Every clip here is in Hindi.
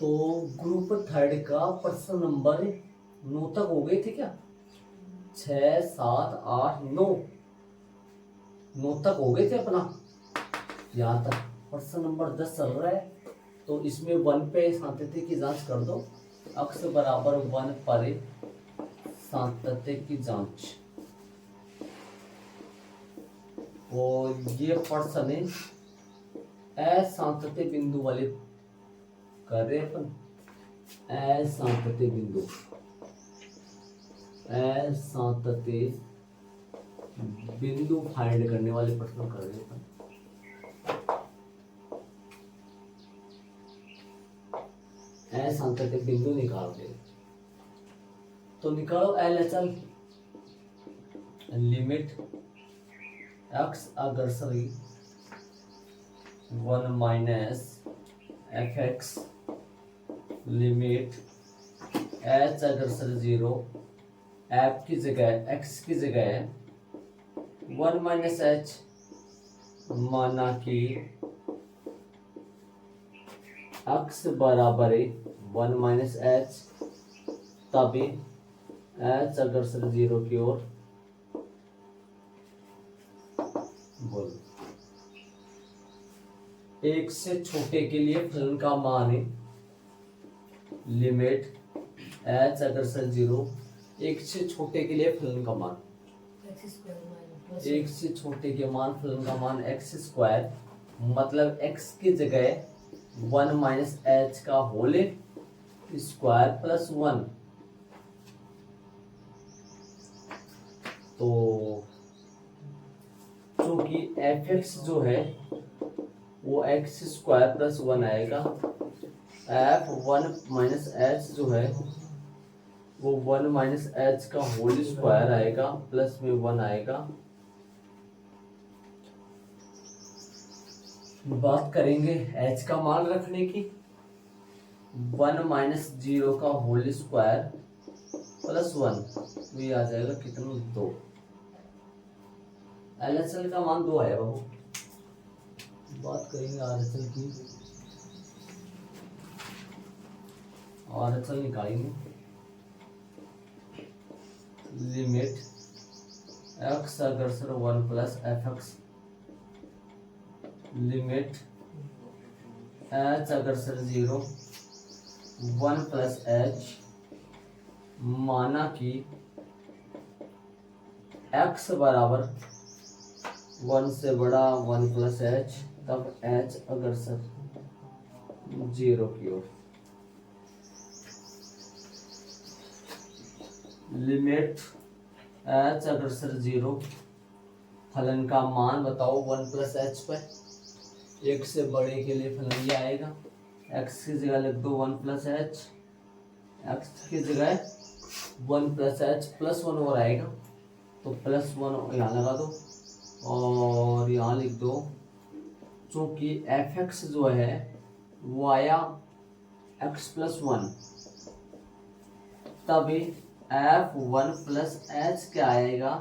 तो ग्रुप थर्ड का प्रश्न नंबर 9 तक हो गए थे क्या? 6, 7, 8, 9 तक हो गए थे अपना। यहाँ तक प्रश्न नंबर 10 चल रहा है। तो इसमें 1 पे सातत्य की जांच कर दो। अक्स बराबर 1 पर सातत्य की जांच। और ये प्रश्न असातत्य बिंदु वाले कर रहे हैं अपन। असातत्य बिंदु, असातत्य बिंदु फाइंड करने वाले प्रश्न कर रहे हैं अपन। असातत्य बिंदु निकाल रहे हैं। तो निकालो LHL। Limit x अग्रसरी 1 minus fx, limit h अग्रसर 0, f की जगह x की जगह 1 माइनस h, माना कि x बराबर 1 माइनस h, तभी h अग्रसर 0 की ओर। बोलो, एक से छोटे के लिए फलन का मान है लिमिट h अग्रसर 0। एक से छोटे के लिए फलन का मान, एक से छोटे के मान फलन का मान x स्क्वायर, मतलब x की जगह 1 माइनस h का होल स्क्वायर प्लस 1। तो क्योंकि fx जो है वो x स्क्वायर प्लस 1 आएगा, f1 माइनस h जो है वो 1 माइनस h का होल स्क्वायर आएगा, प्लस में 1 आएगा। बात करेंगे h का मान रखने की। 1 माइनस 0 का होल स्क्वायर प्लस 1, तो ये आ जाएगा कितना? 2। LHL का मान 2 आया बाबू। बात करेंगे RHL की। RHL निकालेंगे। लिमिट x अग्रसर 1 प्लस fx, लिमिट h अग्रसर 0 1 प्लस h, माना कि x बराबर 1 से बड़ा 1 प्लस h, तब h अग्रसर 0 की ओर। लिमिट h अग्रसर 0, फलन का मान बताओ 1 प्लस h पर। एक से बड़े के लिए फलन ये आएगा, x की जगह लिख दो 1 प्लस h, x की जगह 1 प्लस h प्लस 1 और आएगा, तो प्लस 1 यहाँ लगा दो और यहाँ लिख दो। चूंकि fx जो है वो आया x प्लस 1, तभी f1 प्लस h क्या आएगा?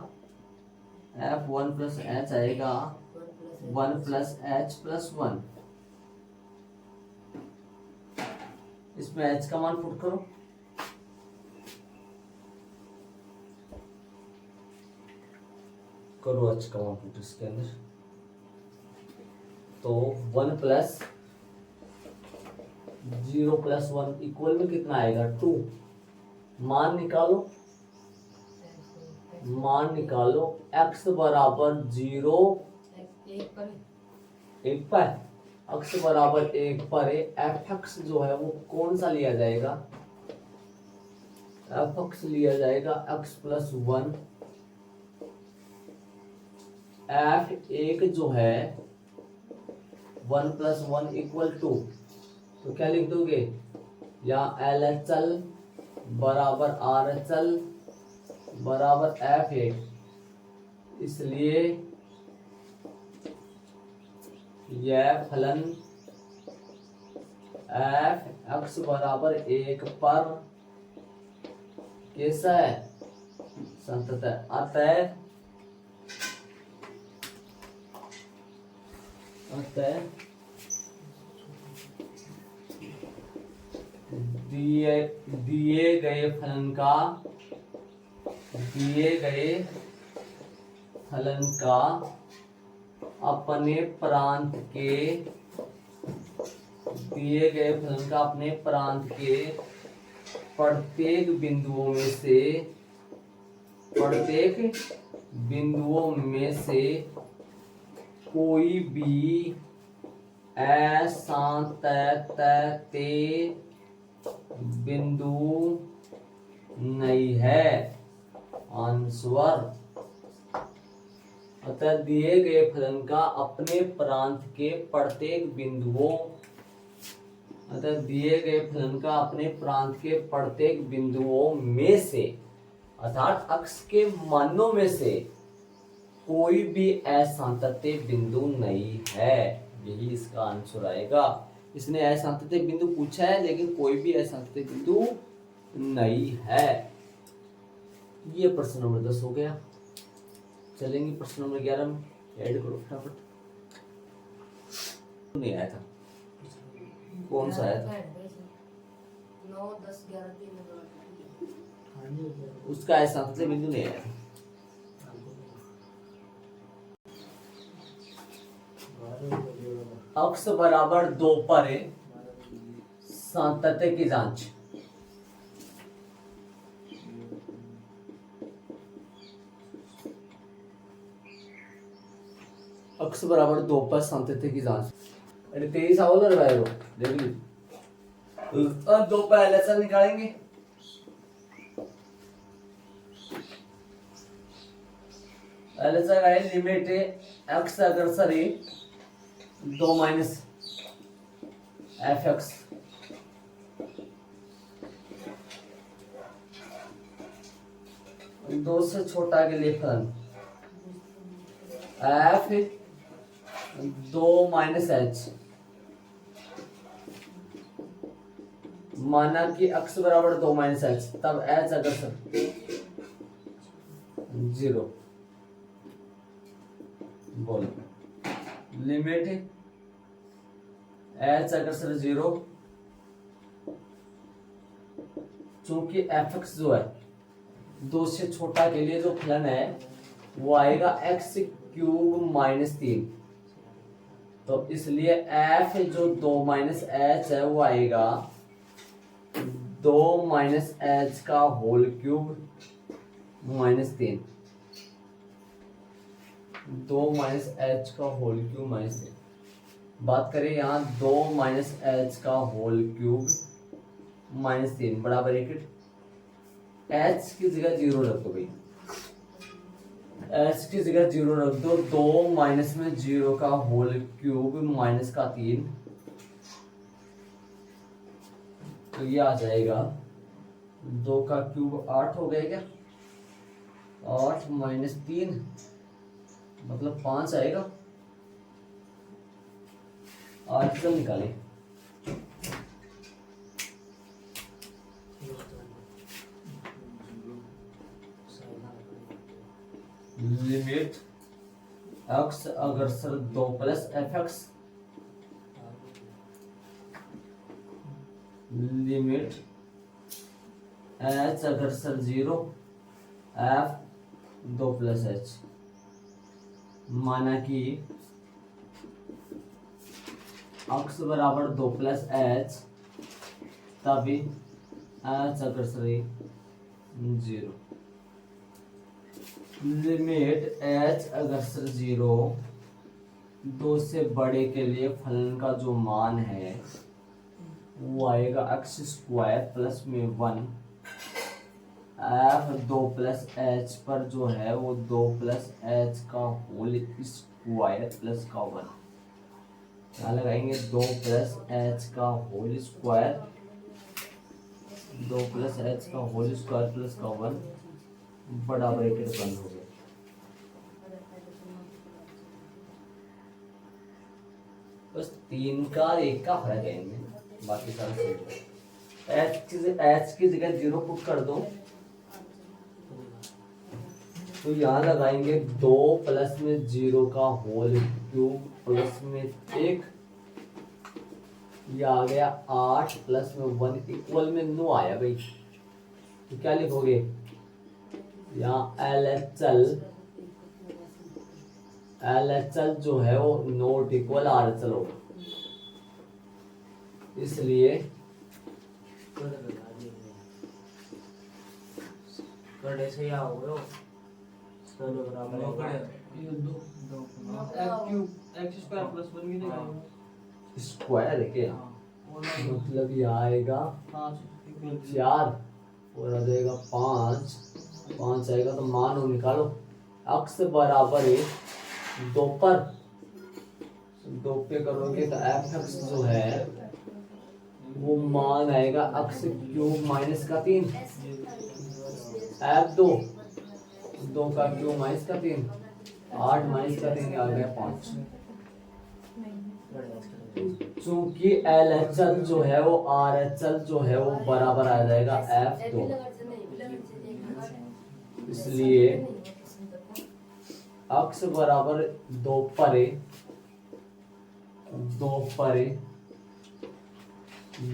f1 प्लस h आएगा 1 प्लस h प्लस 1। इसमें h का मान पुट करो। करो h का मान पुट इसके अंदर। तो 1 प्लस 0 प्लस 1 इक्वल में कितना आएगा? 2। मान निकालो, मान निकालो। x बराबर 0 1 पर, x बराबर 1 पर fx जो है वो कौन सा लिया जाएगा? fx लिया जाएगा x प्लस 1। f1 जो है 1 प्लस 1 इक्वल 2, तो क्या लिख दोगे? या LHL बराबर RHL बराबर f1। इसलिए यह फलन f(x) बराबर 1 पर कैसा है? संतत है। अतः दिए गए फलन का अपने प्रांत के प्रत्येक बिंदुओं में से कोई भी असांतत्य बिंदु नहीं है। आंसर अतः दिए गए फलन का अपने प्रांत के प्रत्येक बिंदुओं में से अर्थात अक्ष के मानों में से कोई भी असांतत्य बिंदु नहीं है। यही इसका आंसर आएगा। इसने असांतत्य बिंदु पूछा है लेकिन कोई भी असांतत्य बिंदु नहीं है। ये प्रश्न नंबर 10 हो गया। चलेंगे प्रश्न नंबर 11 में। ऐड करो फटाफट। नहीं आया था। कौन सा आया था? 9 10 11 3 उसका असांतत्य बिंदु नहीं आया था। अक्ष बराबर 2 पर सातत्य की जांच। अक्ष बराबर 2 पर सातत्य की जांच। अरे 23 आओ ना भाई, वो देख ली। अब 2 पर एलएचएस निकालेंगे। एलएचएस का लिमिट है एक्स अग्रसर 2 माइनस एफ एक्स दो से छोटा के लिए फलन एफ 2 माइनस एच। माना कि एक्स बराबर 2 माइनस एच, तब एच अग्रसर 0। बोलो लिमिट एच अग्रसर 0, चूंकि एफ एक्स जो है 2 से छोटा के लिए जो फलन है वो आएगा एक्स क्यूब माइनस 3। तो इसलिए एफ जो 2 माइनस एच है वो आएगा 2 माइनस एच का whole cube minus 3। 2 minus H का होल क्यूब माइनस 3। बात करें यहाँ 2 माइनस एच का होल क्यूब माइनस 3 बड़ा ब्रैकेट एच की जगह 0 रख दो भाई। एच की जगह 0 रख दो। 2 माइनस में 0 का होल क्यूब माइनस का 3, तो ये आ जाएगा 2 का क्यूब 8 हो गया क्या? 8 माइनस 3 मतलब 5 आएगा। 8 से निकालें। लिमिट एक्स अग्रसर 2 plus F x, limit H अग्रसर 0 एफ 2 प्लस एच। माना कि एक्स बराबर 2 प्लस एच, तभी एच अग्रसर 0। लिमिट एच अग्रसर 0 2 से बड़े के लिए फलन का जो मान है वो आएगा एक्स स्क्वायर प्लस में 1 एफ 2 प्लस एच पर जो है वो 2 प्लस एच का होल स्क्वायर प्लस का 1। क्या लगाएंगे? 2 प्लस एच का होल स्क्वायर, 2 प्लस एच का होल स्क्वायर प्लस का 1 बड़ा ब्रैकेट बंद हो गया। बस 3 का 1 का फर्क है इनमें, बाकी सारा सही है। एच की जगह 0 पुट कर दो तो यहाँ लगाएंगे 2 प्लस में 0 का होल क्यूब प्लस में 1 ये आ गया 8 प्लस में 1 इक्वल में 9 आया भाई। तो क्या लिखोगे यहाँ LHL जो है वो नॉट इक्वल RHL होगा, इसलिए कड़े से या हो गयो दोनों बराबर दो है। ये दो x स्क्वायर प्लस 1 की जगह स्क्वायर है क्या, मतलब ये आएगा 4 और आ जाएगा 5 आएगा तो मान हो निकालो। अक्स बराबर है 2 पर 2 पे करोगे तो f(x) जो है वो मान आएगा अक्स क्यूब माइनस का 3 f(2) 2 का क्यूब माइनस का 3 8 माइनस का 3 आ गया 5। चूंकि LHL जो है वो RHL जो है वो बराबर आ जाएगा f(2), इसलिए अक्स बराबर 2 पर 2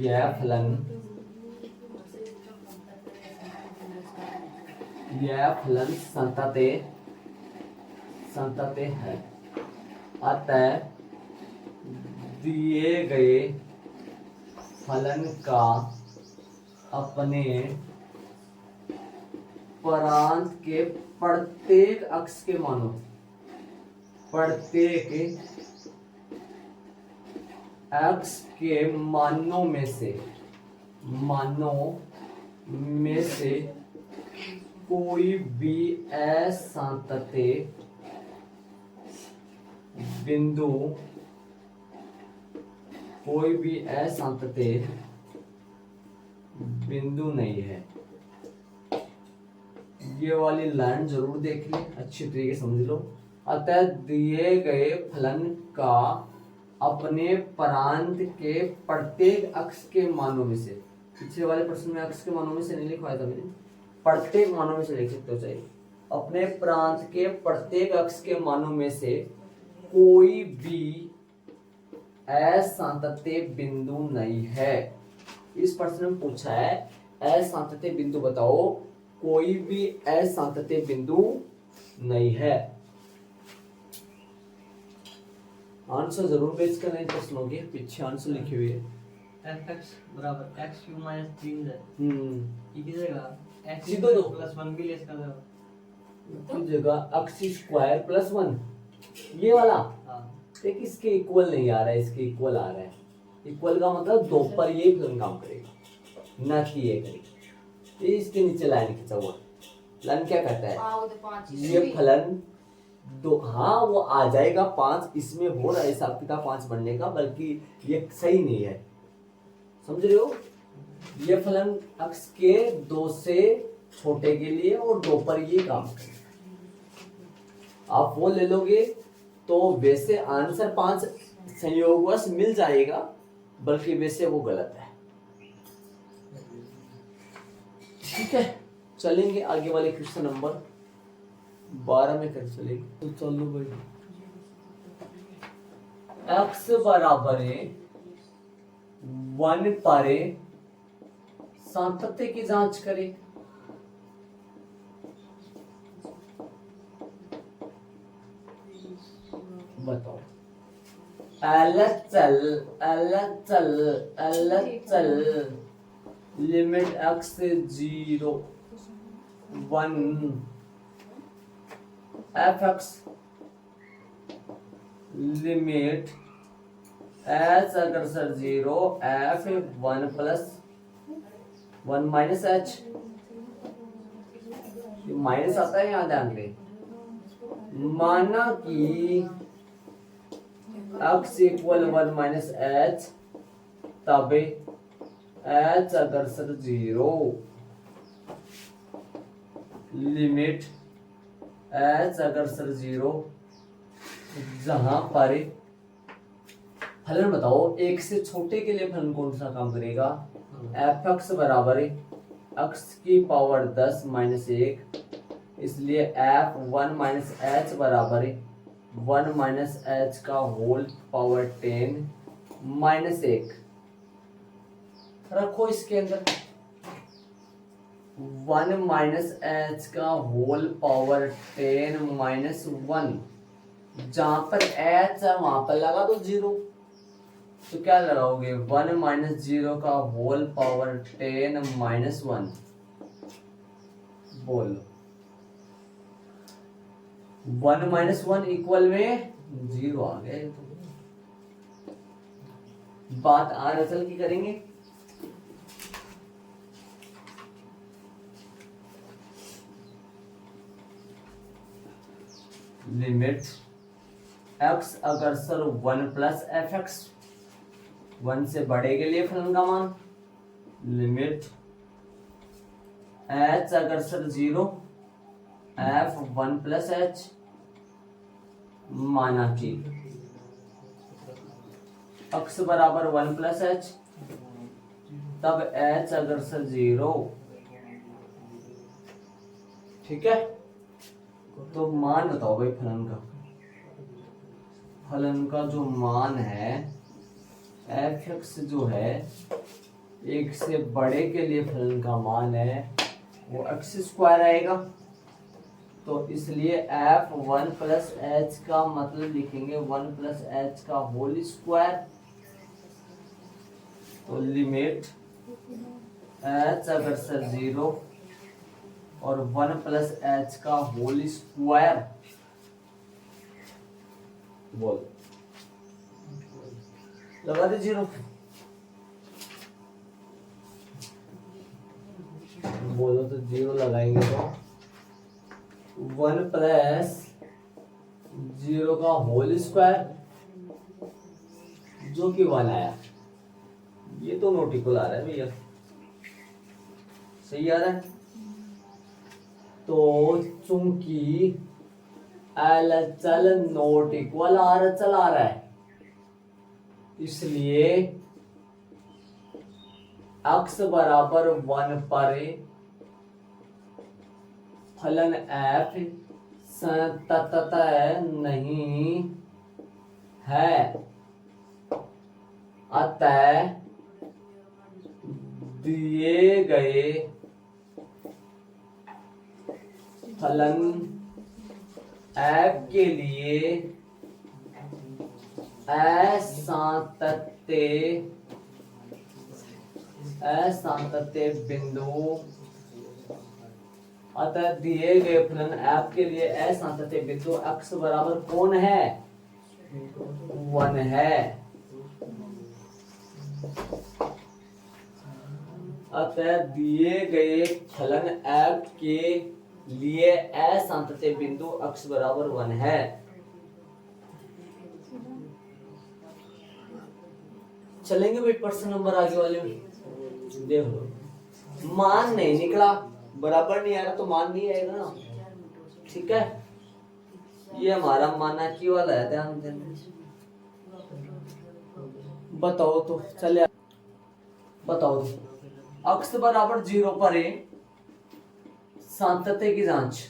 यह फलन संतते है। अतः दिए गए फलन का अपने प्रांत के प्रत्येक अक्ष के मानों में से कोई भी असंतते बिंदु नहीं है। ये वाली लाइन जरूर देख ले, अच्छी तरीके से समझ लो। अतः दिए गए फलन का अपने प्रांत के प्रत्येक अक्ष के मानों में से, पिछले वाले प्रश्न में अक्ष के मानों में से नहीं लिखवाया था मैंने, प्रत्येक मानों में से लिख सकते हो चाहिए। अपने प्रांत के प्रत्येक अक्ष के मानों में से कोई भी असंतते बिंदु नहीं है। इस प्रश्न में पूछा है असंतते बिंदु बताओ, कोई भी असंतते बिंदु नहीं है। आंसर जरूर पेश करना प्रश्नों के पीछे आंसर लिखे हुए है। fx बराबर x क्यूब माइनस 3 है की जगह x सीधो दो प्लस 1 भी ले सकते हो की जगह x स्क्वायर प्लस 1 ये वाला। हां देख इसके इक्वल नहीं आ रहा है, इसके इक्वल आ रहा है। इक्वल का मतलब 2 पर ये फलन काम करेगा ना कि ये करेगा। ये इसके नीचे लाइन खींचा हुआ, लाइन क्या कहता है ये फलन 2, हाँ वो आ जाएगा 5, इसमें हो रहा है हिसाब किताब 5 बनने का, बल्कि ये सही नहीं है, समझ रहे हो। ये फलन अक्ष के 2 से छोटे के लिए और 2 पर ये काम करेगा। आप वो ले लोगे तो वैसे आंसर 5 संयोगवश मिल जाएगा, बल्कि वैसे वो गलत है। ठीक है, चलेंगे आगे वाले क्वेश्चन नंबर 12 में कर चलेंगे। तो चलो भाई, x बराबर 1 पर सातत्य की जांच करें। बताओ LHL लिमिट x से 0 1 fx लिमिट h अगर sir 0 f 1 plus 1 minus h, minus आता है यहाँ ध्यान दे। माना कि x इक्वल 1 माइनस h, तब h अगर सर 0 लिमिट h अगर सर 0 जहां पर फलन बताओ 1 से छोटे के लिए फलन कौन सा काम करेगा। fx बराबर x की पावर 10 माइनस 1, इसलिए f1 माइनस h बराबर 1 माइनस h का होल पावर 10 माइनस 1 रखो इसके अंदर 1 माइनस एच का होल पावर 10 माइनस 1, जहां पर एच है वहां पर लगा दो 0, तो क्या लगाओगे 1 माइनस 0 का होल पावर 10 माइनस 1, बोलो 1 माइनस 1 इक्वल में 0 आ गए। तो बात आर असल की करेंगे। लिमिट x अग्रसर 1 प्लस एफ एक्स, 1 से बड़े के लिए फलन का मान, लिमिट h अग्रसर 0 f 1 प्लस एच, माना कि x बराबर 1 प्लस एच, तब h अग्रसर 0, ठीक है। तो मान बताओ भाई फलन का, फलन का जो मान है एफ एक्स जो है 1 से बड़े के लिए फलन का मान है वो एक्स स्क्वायर आएगा, तो इसलिए एफ 1 प्लस एच का मतलब लिखेंगे 1 प्लस एच का होल स्क्वायर। तो लिमिट एच अग्रसर 0 और 1 प्लस एच का होल स्क्वायर, बोल लगा दे 0, बोलो तो 0 लगाएंगे तो 1 प्लस 0 का होल स्क्वायर जो कि 1 आया, ये तो नोट इक्वल आ रहा है भैया, सही आ रहा है। तो चूंकि एल चल नोट इक्वल आर चल आ रहा है, इसलिए x बराबर 1 पर फलन f संततः नहीं है, अतः दिए गए फलन f के लिए असांतत्य बिंदु, अतः दिए गए फलन f के लिए असांतत्य बिंदु x बराबर कौन है 1 है, अतः दिए गए फलन f के लिए असांतत्य बिंदु x बराबर 1 है। चलेंगे भाई प्रश्न नंबर आगे वाले में, देख लो मान नहीं निकला, बराबर नहीं आ रहा तो मान नहीं आएगा ना, ठीक है। ये हमारा माना की वाला है, ध्यान देना। बताओ तो चले, बताओ तो x बराबर 0 पर है सांतत्य की जांच,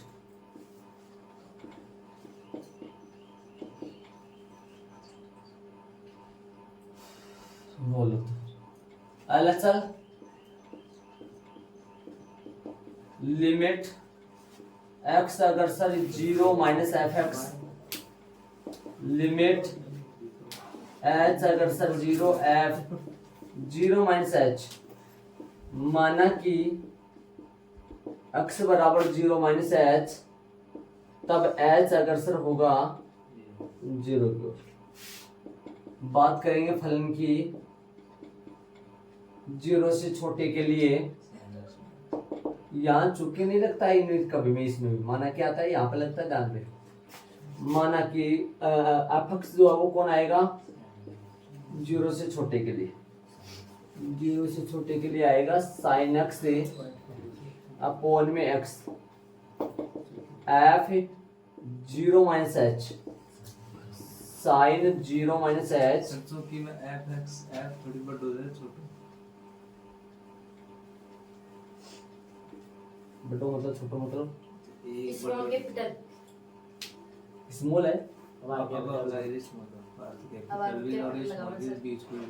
बोलो LHL लिमिट x अग्रसर 0 minus F x, limit h अग्रसर 0 f 0 माइनस h, माना कि x बराबर 0 माइनस h, तब h अग्रसर होगा 0 की ओर। बात करेंगे फलन की 0 से छोटे के लिए, यहाँ चुके नहीं लगता है यूनिट कभी भी, इसमें भी माना क्या आता है यहाँ पे लगता है, ध्यान पे। माना कि एफ एक्स जो है वो कौन आएगा 0 से छोटे के लिए, 0 से छोटे के लिए आएगा साइन एक्स से अपॉन में X, F 0 minus H, sine 0 minus H, क्योंकि मैं एफ एक्स एफ थोड़ी बड़ हो जाए छोटू, बटो मतलब छोटो मतलब स्मॉल कैपिटल, स्मॉल है, अब आइरिश मतलब अब कैपिटल भी और कैपिटल स्मॉल लगाओ के सर। बीच में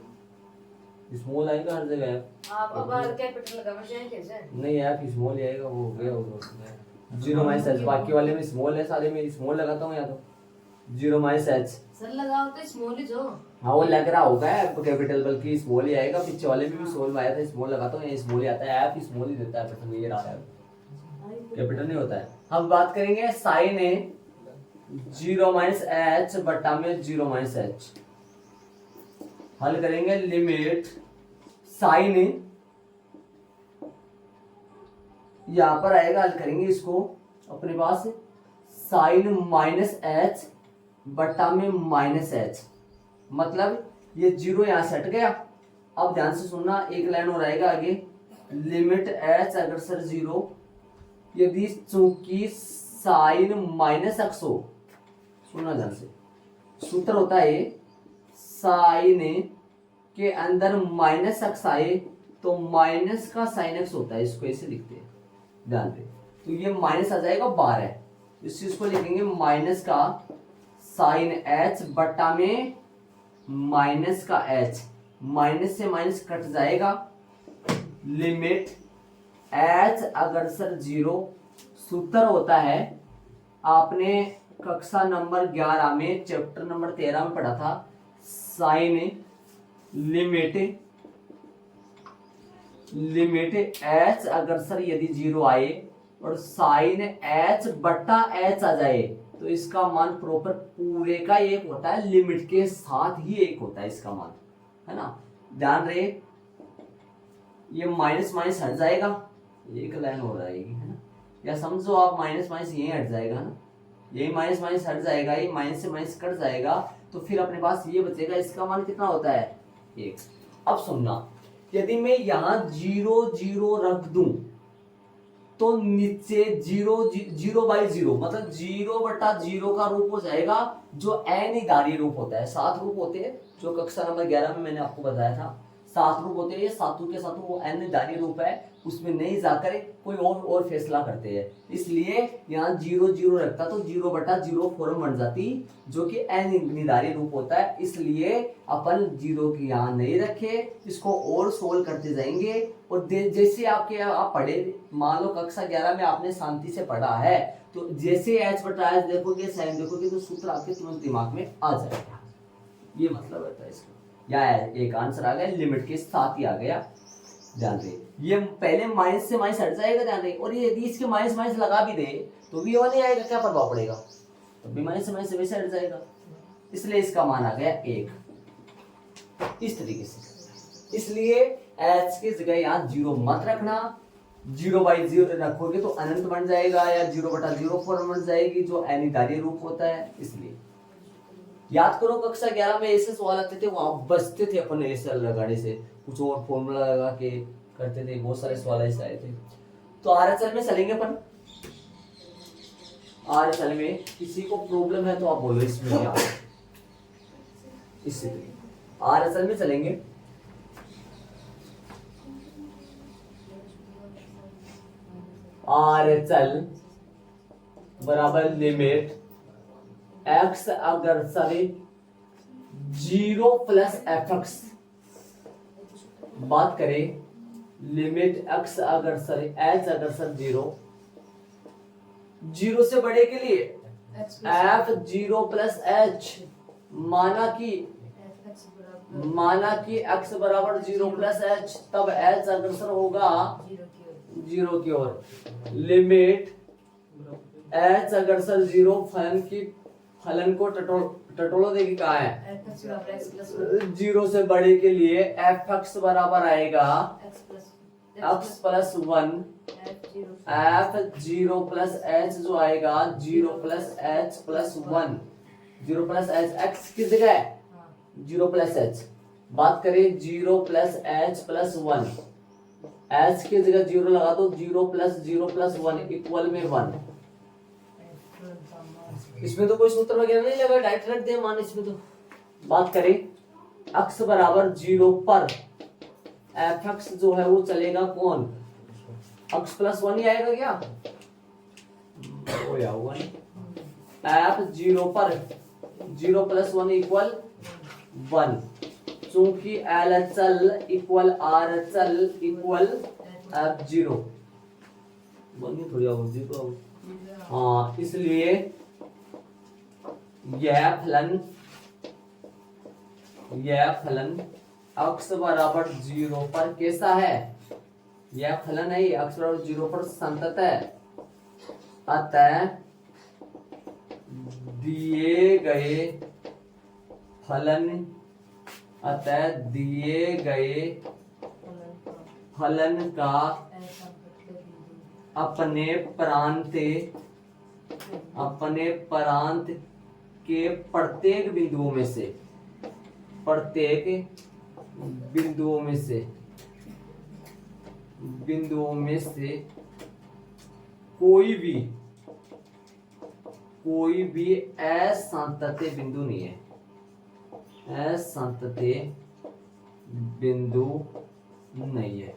स्मॉल आएगा हर जगह F। आप अब आर कैपिटल लगा बचे कैसे नहीं F स्मॉल ही आएगा, वो हो गया वो 0 - h, बाकी वाले में स्मॉल है, सारे में स्मॉल लगाता हूँ या तो 0 - h। सर लगाओ तो स्मॉल ही जो हाँ वो लग रहा होगा कैपिटल, बल्कि स्मॉल ही आएगा, पीछे वाले में भी स्मॉल में आया था, स्मॉल लगाता हूँ, ये स्मॉल ही आता है, F स्मॉल ही देता है, पसंद ये रहा है, कैपिटल नहीं होता है। हम बात करेंगे साइन ए 0 - h बटा में 0 - h। हल करेंगे लिमिट साइन ए, यहां पर आएगा, हल करेंगे इसको अपने पास साइन -h बटा में -h, मतलब ये 0 यहां से हट गया। अब ध्यान से सुनना, एक लाइन और आएगा आगे, लिमिट h अगर सर 0 यदि चूंकि साइन -x हो, सुनना ध्यान से, सूत्र होता है साइन के अंदर -x आए तो माइनस का साइन x होता है, इसको ऐसे लिखते हैं, ध्यान दे। तो ये माइनस आ जाएगा 12, इस चीज को लिखेंगे माइनस का साइन h बटा में माइनस का h, माइनस से माइनस कट जाएगा, लिमिट h अगर सर 0, सूत्र होता है, आपने कक्षा नंबर 11 में चैप्टर नंबर 13 में पढ़ा था, साइन लिमिट h अगर सर यदि 0 आए और साइन h बटा h आ जाए तो इसका मान प्रॉपर पूरे का एक होता है, लिमिट के साथ ही एक होता है इसका मान, है ना। ध्यान रहे, ये माइनस माइनस हट जाएगा, एक लाइन हो जाएगी, है ना, या समझो आप माइनस माइनस यही हट जाएगा ना, यही माइनस माइनस हट जाएगा, ये माइनस से माइनस कट जाएगा, तो फिर अपने पास ये बचेगा, इसका मान कितना होता है 1। अब सुनना, यदि मैं यहाँ 0 0 रख दूं तो नीचे 0/0 मतलब 0/0 का रूप हो जाएगा, जो अनिधारी रूप होता है। 7 रूप होते हैं, जो कक्षा नंबर 11 में मैंने आपको बताया था, 7 रूप होते हैं, ये सातों के सातों वो अनिधारी रूप है, उसमें नहीं जाकर कोई और फैसला करते हैं, इसलिए यहाँ 0 0 रखता तो 0/0 फॉर्म बन जाती, जो कि अनिधारी रूप होता है, इसलिए अपन 0 की यहाँ नहीं रखे, इसको और सोल्व करते जाएंगे। और जैसे आप पढ़े, मान लो कक्षा 11 में आपने शांति से पढ़ा है, तो जैसे h/h देखोगे, साइन देखोगे, तो सूत्र आपके तुरंत दिमाग में आ जाएगा, ये मतलब रहता है इसका। या एक आंसर आ गया, लिमिट के साथ ही आ गया, ध्यान दे। ये पहले माइनस से माइनस हट जाएगा, ध्यान दे, और ये यदि इसके माइनस माइनस लगा भी दे तो भी वो नहीं आएगा, क्या प्रभाव पड़ेगा, तो भी माइनस से माइनस वैसे हट जाएगा, इसलिए इसका मान आ गया 1, इस तरीके से। इसलिए h की जगह यहाँ 0 मत रखना, 0/0 रखोगे तो अनंत बन जाएगा, या 0/0 फॉर्म बन जाएगी, जो अनिधारी रूप होता है। इसलिए याद करो, कक्षा 11 में ऐसे सवाल आते थे, वहां बचते थे अपन ऐसे लगाने से, कुछ और फॉर्मूला लगा के करते थे, बहुत सारे सवाल ऐसे आए थे। तो आरएचएल में चलेंगे अपन, आरएचएल में किसी को प्रॉब्लम है तो आप बोलो, इसमें क्या इसी आरएचएल में चलेंगे। आरएचएल बराबर लिमिट x अगर सभी 0 + fx, बात करें लिमिट x अगर सर h अगर सर 0 से बड़े के लिए f 0 + h, माना कि x बराबर 0 + h, तब h अगर सर होगा 0 की ओर, लिमिट h अगर सर 0 फलन को टटोलो देखिए कहा है, 0 से बड़े के लिए fx बराबर आएगा x + 1, f 0 + h जो आएगा 0 + h + 1, 0 + h, x किस जगह है 0 + h, बात करें 0 + h + 1, h की जगह 0 लगा दो, 0 + 0 + 1 इक्वल में 1। इसमें तो कोई सूत्र वगैरह नहीं लगा, डायरेक्ट रख दे मान इसमें। तो बात करें x बराबर 0 पर fx जो है वो चलेगा कौन, x + 1 ही आएगा क्या, वो या हुआ नहीं, f 0 पर 0 + 1 = 1, चूंकि एल अचल इक्वल आर अचल इक्वल एफ जीरो बनी थोड़ी आओ जीरो। हाँ इसलिए यह फलन अक्स बराबर 0 पर कैसा है? यह फलन है, अक्स बराबर 0 पर संतत है। अतः दिए गए फलन का अपने प्रांत के प्रत्येक बिंदुओं में से कोई भी असंतत बिंदु नहीं है, असंतत बिंदु नहीं है।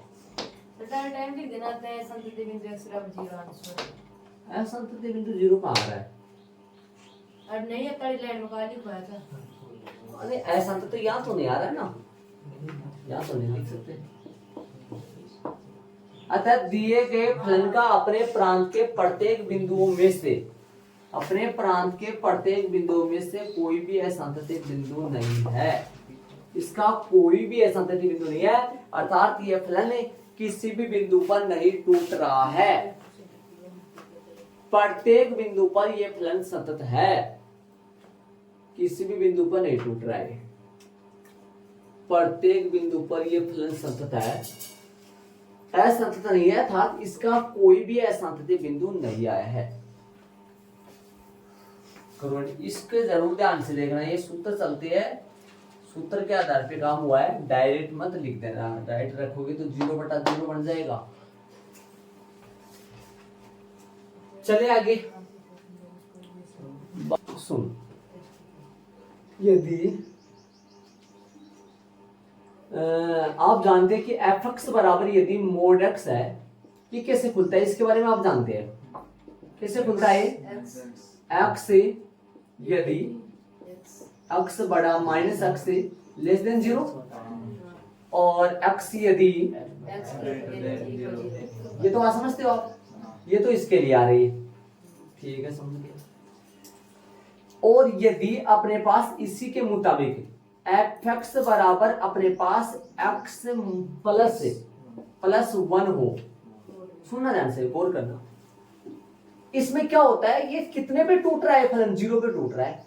टाइम भी गिनाते हैं संतत बिंदु x बराबर 0 आंसर। असंतत बिंदु 0 कहाँ आ रहा है? और नहीं है कड़ी लाइन में कहा लिखा था। अरे असंतत तो यहाँ तो नहीं आ रहा है ना, यहाँ तो नहीं लिख सकते। अतः दिए गए फलन का अपने प्रांत के प्रत्येक बिंदुओं में से कोई भी असंतत बिंदु नहीं है। इसका कोई भी असंतत बिंदु नहीं है, अर्थात यह फलन किसी भी बिंदु पर नहीं टूट रहा है। प्रत्येक बिंदु पर यह फलन संतत है, किसी भी बिंदु पर नहीं टूट रहा है। प्रत्येक बिंदु पर यह फलन संतत है, असंतत नहीं है, अर्थात इसका कोई भी असंतत बिंदु नहीं आया है। इसके जरूर ध्यान से देखना, ये सूत्र चलते हैं, सूत्र के आधार पे काम हुआ है, डायरेक्ट मत लिख देना। डायरेक्ट रखोगे तो 0/0 बन जाएगा। चले आगे सुन, यदि आप जानते हैं कि fx बराबर यदि मोड x है, ये कैसे खुलता है इसके बारे में आप जानते हैं, कैसे खुलता है? x यदि x बड़ा माइनस x लेस देन 0 और x यदि, ये तो आप समझते हो आप, ये तो इसके लिए आ रही है, ठीक है समझ गए। और यदि अपने पास इसी के मुताबिक fx बराबर अपने पास x प्लस 1 हो, सुनना ध्यान से, गौर करना, इसमें क्या होता है, ये कितने पे टूट रहा है फलन? 0 पे टूट रहा है।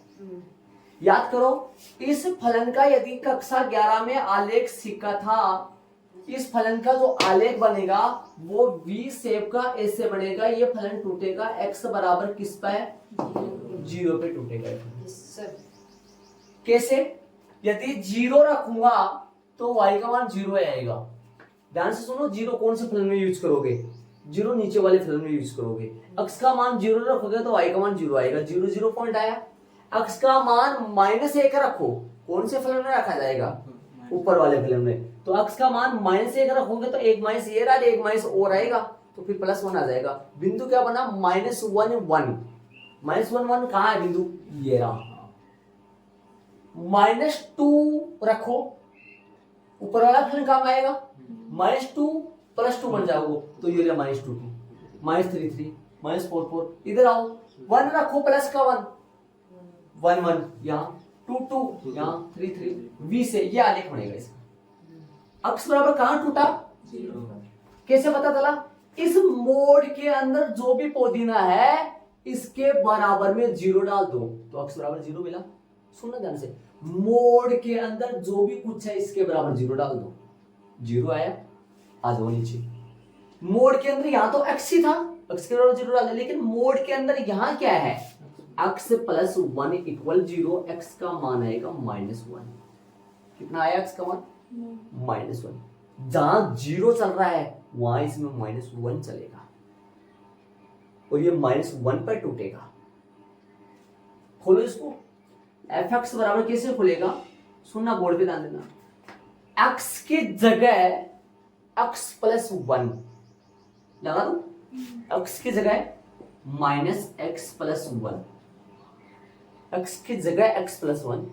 याद करो, इस फलन का यदि कक्षा 11 में आलेख सीखा था, इस फलन का जो आलेख बनेगा वो V शेप का ऐसे बनेगा, ये फलन टूटेगा x बराबर किस पे? 0 पे टूटेगा। कैसे? यदि 0 रखूंगा तो y का मान 0 आएगा। ध्यान से सुनो, 0 कौन से फलन में यूज करोगे? 0 नीचे वाले फलन में यूज करोगे। x का मान 0 रखोगे तो y का मान 0 आएगा, 0 0 पॉइंट आया। x का मान -1 रखो, कौन से फलन में रखा जाएगा? ऊपर वाले फलन में। तो x का मान -1 रखोगे तो 1 माइनस ये रहा, 1 माइनस और आएगा, तो फिर +1 आ जाएगा। बिंदु क्या बना? -1 1। -1 1 कहाँ है बिंदु? ये रहा। -2 रखो, ऊपर वाला फलन काम आएगा, -2 + 2 बन जाओगे, तो ये रहा -2 2, -3 3, -4 4। इधर आओ, 1 रखो प्लस का 1 1 1, यहाँ 2 2, यहाँ 3 3, V से ये आलेख बनेगा इसका। x बराबर कहाँ टूटा? 0। कैसे पता चला? इस मोड के अंदर जो भी पोदीना है इसके बराबर में 0 डाल दो तो x बराबर 0 मिला। सुनना ध्यान से, मोड के अंदर जो भी कुछ है इसके बराबर 0 डाल दो, 0 आया, आ जाओ नीचे। मोड के अंदर यहाँ तो x ही था, x के बराबर 0 डाल दो, लेकिन मोड के अंदर यहाँ क्या है? x + 1 = 0, x का मान आएगा -1। कितना आया x का मान? -1। जहां 0 चल रहा है वहां इसमें -1 चलेगा और ये -1 पर टूटेगा। खोलो इसको, fx बराबर कैसे खुलेगा? सुनना, बोर्ड पे ध्यान देना। x की जगह x + 1 लगा दो, x की जगह -x + 1, x की जगह x + 1,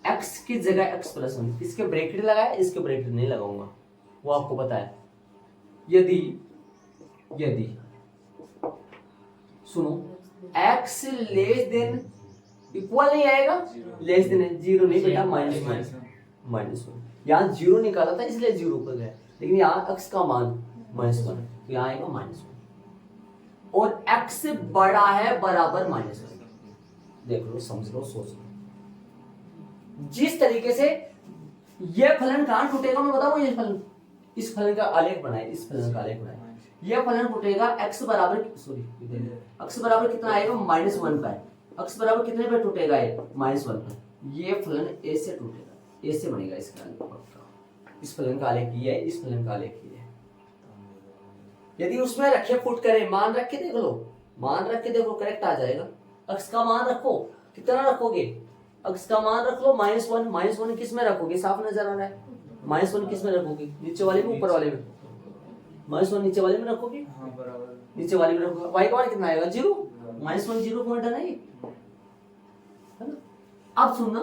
x की जगह x प्लस 1, इसके ब्रैकेट लगाया, इसके ब्रैकेट नहीं लगाऊंगा, वो आपको पता है। यदि सुनो x लेस देन इक्वल नहीं आएगा, लेस देन है, जीरो नहीं बेटा, माइनस वन। यहाँ जीरो निकाला था इसलिए जीरो पर गया, लेकिन यहाँ x का मान -1, तो यहाँ आएगा -1 और x से बड़ा है बराबर -1। देख लो, समझ लो, सोच लो। जिस तरीके से ये फलन कहां टूटेगा मैं बताऊं, ये फलन, इस फलन का आलेख बनाए, इस फलन का आलेख बनाए, ये फलन टूटेगा x बराबर x बराबर कितना आएगा -1 पर, x बराबर कितने पे टूटेगा ये -1 पर। ये फलन a से टूटेगा, a से बनेगा इसका आलेख पक्का। इस फलन का आलेख ये है, इस फलन का आलेख ये है। यदि उसमें रखे पुट करें, मान रख के देख लो, मान रख के देखो करेक्ट आ जाएगा। x का मान रखो, कितना रखोगे, x का मान रख लो -1, -1 किस में रखोगे, साफ नजर आ रहा है, -1 किस में रखोगे, नीचे वाले में ऊपर वाले में, -1 नीचे वाले में रखोगे, हाँ बराबर, नीचे वाले में रखोगे, y का मान कितना आएगा 0, -1 0 पॉइंट है ना ये, है ना। अब सुनना,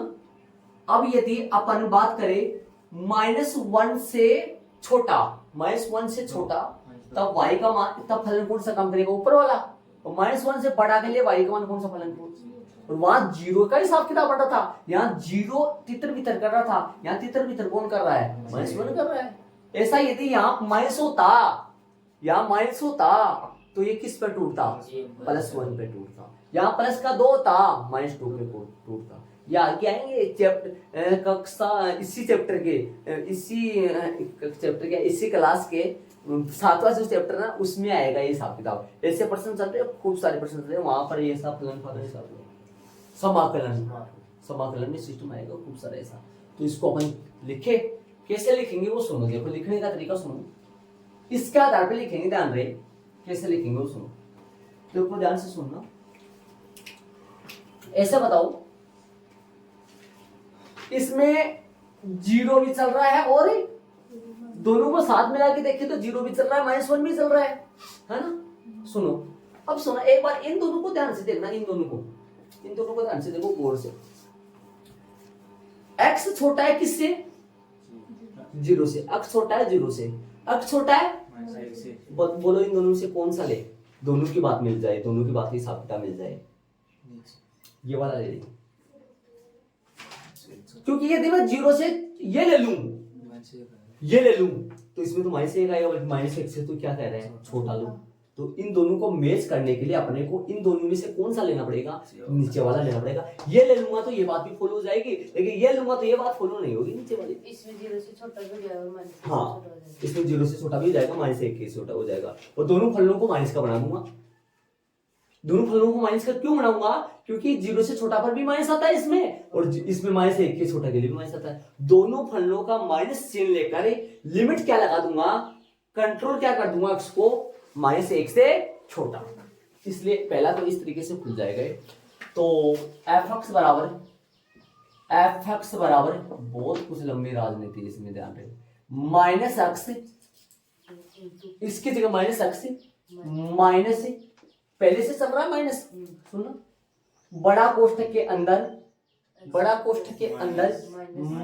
अब यदि अपन बात करें -1 से छोटा, -1 से छोटा, तब y का मान, तब फलन कौन सा काम करेगा, ऊपर वाला, और -1 से बड़ा के लिए y का मान कौन सा फलन, और वहां जीरो का हिसाब किताब बढ़ रहा था, यहाँ जीरो तितर बितर कर रहा था, यहाँ तितर बितर कौन कर रहा है, -1 कर रहा है। ऐसा यदि यहाँ माइनस होता, यहाँ माइनस होता तो ये किस पे टूटता, +1 पे टूटता। यहाँ प्लस का 2 होता, -2 पे टूटता। ये आगे आएंगे चैप्टर कक्षा, इसी चैप्टर के, इसी क्लास के 7वां जो चैप्टर ना, उसमें आएगा ये हिसाब किताब। ऐसे प्रश्न चल रहे हैं, खूब सारे प्रश्न चल रहे हैं, वहां पर ये सब फलन समाकलन में सिस्टम आएगा खूब सारा ऐसा। तो इसको अपन लिखे, कैसे लिखेंगे वो सुनो, देखो लिखने का तरीका सुनो, इसके आधार पे लिखेंगे, ध्यान रहे कैसे लिखेंगे वो सुनो, देखो ध्यान से सुनना। ऐसा बताओ, इसमें 0 भी चल रहा है और दोनों को साथ मिला के देखें तो 0 भी चल रहा है, -1 भी चल रहा है ना। सुनो, अब सुनो एक बार, इन दोनों को ध्यान से देखना, इन दोनों को ध्यान से देखो गौर से। x छोटा है किससे, 0 से, x छोटा है 0 से, x छोटा है, बोलो इन दोनों से कौन सा ले, दोनों की बात मिल जाए, दोनों की बात की हिसाब किताब मिल जाए, ये वाला ले ली, क्योंकि ये देखो 0 से ये ले लूं, तो इसमें तो -1 आएगा, -1 से तो क्या कह रहे हैं, छोटा लूं। तो इन दोनों को मैच करने के लिए अपने को इन दोनों में से कौन सा लेना पड़ेगा, नीचे वाला लेना पड़ेगा। ये ले लूंगा तो ये बात भी फॉलो हो जाएगी, लेकिन ये लूंगा तो ये बात फॉलो नहीं होगी, नीचे वाली। इसमें 0 से छोटा भी हो जाएगा, हाँ, इसमें 0 से छोटा भी हो जाएगा, -1 से छोटा हो जाएगा, और दोनों फलनों को माइनस का बना दूंगा। दोनों फलनों को माइनस का क्यों बनाऊंगा, क्योंकि 0 से छोटा पर भी माइनस आता है इसमें, और इसमें -1 के छोटा के लिए भी माइनस आता है। दोनों फलनों का माइनस चिन्ह लेकर लिमिट क्या लगा दूंगा, कंट्रोल क्या कर दूंगा, x को -1 से छोटा। इसलिए पहला तो इस तरीके से खुल जाएगा। तो fx बराबर बहुत कुछ लंबी राजनीति इसमें, ध्यान रहे, -x, इसकी जगह -x माइनस, पहले से चल रहा है माइनस, सुनो, बड़ा कोष्ठक के अंदर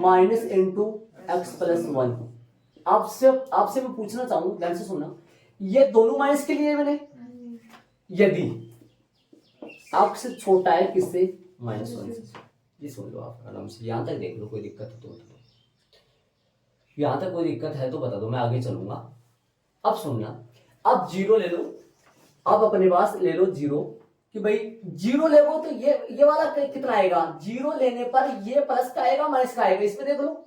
माइनस इंटू x + 1। आपसे मैं पूछना चाहूँ, ध्यान से सुनना, ये दोनों माइनस के लिए मैंने, यदि x छोटा है किससे, -1 से, ये सुन लो आप आराम से, यहां तक देख लो, कोई दिक्कत है तो बता दो, यहां तक कोई दिक्कत है तो बता दो, मैं आगे चलूंगा। अब सुनना, अब 0 ले लो, अब अपने पास ले लो 0, कि भाई 0 ले लो तो ये वाला कितना आएगा, 0 लेने पर ये प्लस का आएगा माइनस का आएगा, इसमें देख लो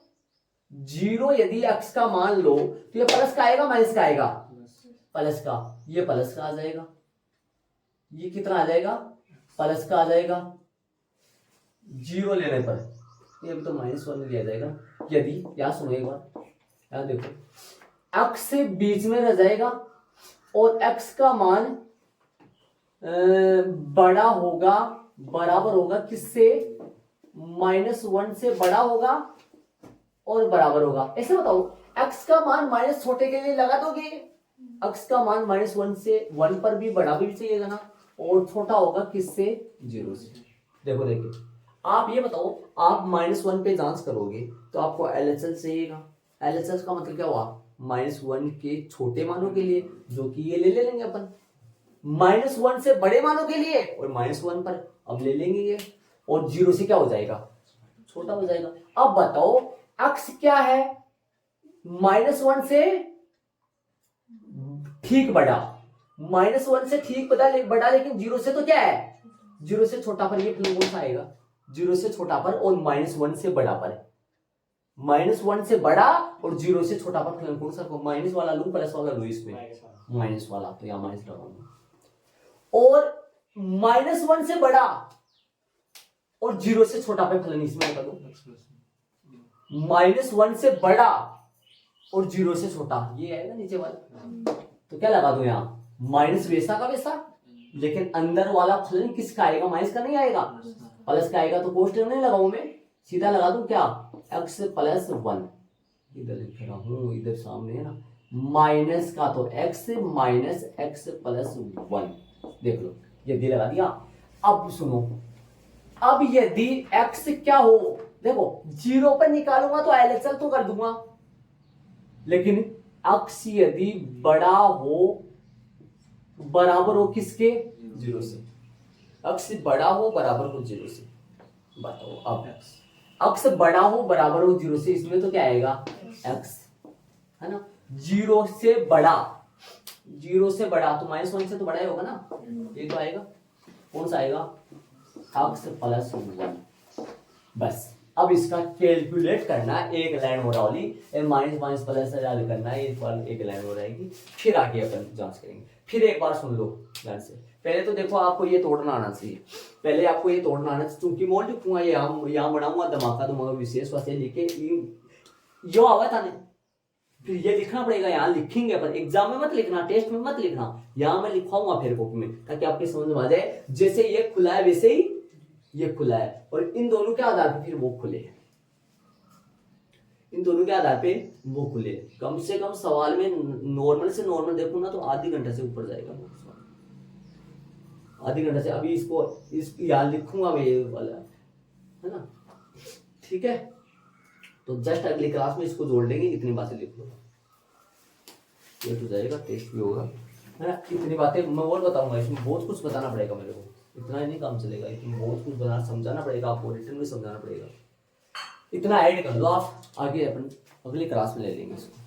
0 यदि x का मान लो तो ये प्लस का आएगा माइनस का आएगा, प्लस का, ये प्लस का आ जाएगा, ये कितना आ जाएगा, प्लस का आ जाएगा। 0 लेने पर ये भी तो -1 लिया जाएगा। यदि यहां सुनो एक बार, यहां देखो x से बीच में रह जाएगा और x का मान बड़ा होगा, बराबर होगा किससे, -1 से बड़ा होगा और बराबर होगा। ऐसे बताओ, x का मान माइनस छोटे के लिए लगा दोगे, x का मान -1 से 1 पर भी बड़ा भी चाहिएगा ना, और छोटा होगा किससे, 0 से। देखो देखिए, आप ये बताओ, आप -1 पे जांच करोगे तो आपको LHS चाहिएगा। LHS का मतलब क्या हुआ, -1 के छोटे मानों के लिए, जो कि ये ले लेंगे अपन, -1 से बड़े मानों के लिए और -1 पर अब ले लेंगे ये, और 0 से क्या हो जाएगा, छोटा हो जाएगा। अब बताओ अक्स क्या है, -1 से ठीक बड़ा, -1 से ठीक बड़ा लेकिन 0 से तो क्या है, 0 से छोटा पर, ये फलन कौन सा आएगा, 0 से छोटा पर और -1 से बड़ा पर, -1 से बड़ा और 0 से छोटा पर फलन कौन सा, माइनस वाला लू प्लस वाला लू, इसमें माइनस वाला, तो यहां माइनस लगाऊंगा, और -1 से बड़ा और 0 से छोटा पे फलन इसमें कर दो, -1 से बड़ा और 0 से छोटा, ये आएगा नीचे वाला, तो क्या लगा दो यहाँ, माइनस वैसा का वैसा, लेकिन अंदर वाला फलन किसका आएगा, माइनस का नहीं आएगा, प्लस का आएगा, तो कोष्टक नहीं लगाऊं मैं, सीधा लगा दूं क्या, x + 1, इधर लिख रहा हूं, इधर सामने है ना, माइनस का तो x माइनस x + 1, देख लो यदि लगा दिया। अब सुनो, अब यदि x क्या हो, देखो 0 पर निकालूंगा तो LHS तो कर दूंगा, लेकिन x यदि बड़ा हो, बराबर हो किसके, 0 से, x बड़ा हो बराबर हो 0 से, बताओ अब x बड़ा हो बराबर हो 0 से, इसमें तो क्या आएगा x, है ना, 0 से बड़ा, 0 से बड़ा तो -1 से तो बड़ा ही होगा ना, ये तो आएगा, कौन सा आएगा, x + 1, बस। अब इसका कैलकुलेट करना, एक लाइन हो रहा होली, माइनस प्लस हल करना है, एक लाइन हो रहेगी, फिर आगे अपन जांच करेंगे। फिर एक बार सुन लो ध्यान से, पहले तो देखो आपको ये तोड़ना आना चाहिए, पहले आपको ये तोड़ना आना चाहिए, क्योंकि मोल लिखूंगा यहाँ बनाऊंगा धमाका विशेष वैसे लिखे जो आवा था ना, फिर ये लिखना पड़ेगा, यहाँ लिखेंगे अपन, एग्जाम में मत लिखना, टेस्ट में मत लिखना, यहाँ मैं लिखवाऊंगा फिर कॉपी में, ताकि आपके समझ में आ जाए, जैसे ये खुला है वैसे ही ये खुला है, और इन दोनों के आधार पे फिर वो खुले, इन दोनों के आधार पे वो खुले। कम से कम सवाल में नॉर्मल से नॉर्मल देखूं ना तो आधी घंटे से ऊपर जाएगा, आधी घंटे से। अभी इसको यहाँ लिखूंगा मैं ये वाला, है ना, ठीक है, तो जस्ट अगली क्लास में इसको जोड़ लेंगे, इतनी बातें लिख लो, ये तो जाएगा, टेस्ट भी होगा, है ना, इतनी बातें मैं और बताऊंगा, इसमें बहुत कुछ बताना पड़ेगा मेरे को, इतना ही नहीं काम चलेगा, इसमें बहुत कुछ बताना, समझाना पड़ेगा आपको, रिटर्न में समझाना पड़ेगा, इतना ऐड कर लो आप, आगे अपन अगली क्लास में ले लेंगे इसको।